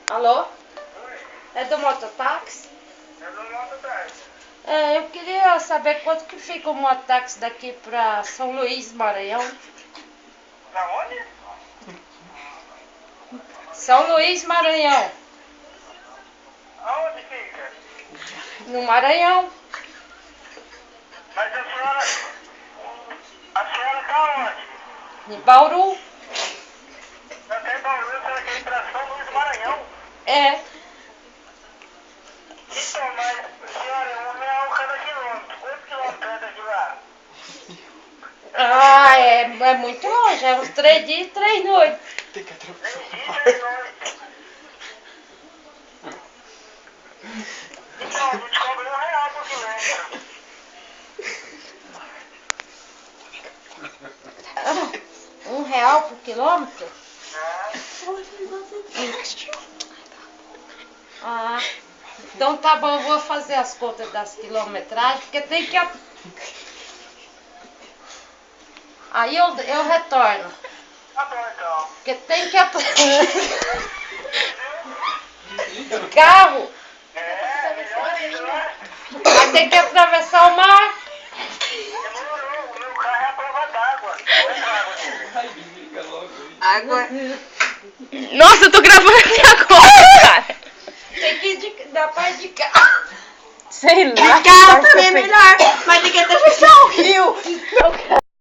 Alô? É do mototáxi? É do mototáxi. Eu queria saber quanto que fica o mototáxi daqui pra São Luís, Maranhão. Pra onde? São Luís, Maranhão. Aonde fica? No Maranhão. Mas a senhora tá onde? Em Bauru. Eu tenho Bauru, a senhora quer ir pra São Luís, Maranhão? É. Então, mas, senhora, R$1 cada quilômetro. Quantos quilômetros é daqui lá? É muito longe. É uns 3 dias e 3 noites. Tem que atravessar. 3 dias e 3 noites. Então, a gente cobra R$1 por quilômetro. R$1 por quilômetro? Ah, então tá bom, eu vou fazer as contas das quilometragens, porque tem que... Aí eu retorno. Tá bom, então. Porque tem que... Carro, Melhor ainda, né? vai ter que atravessar o mar. Demorou, o meu carro é a prova d'água. Água. Nossa, eu tô gravando aqui agora, cara. Tem que ir da parte de carro. Sei lá. De carro também é melhor. Mas tem que atravessar o rio. Não,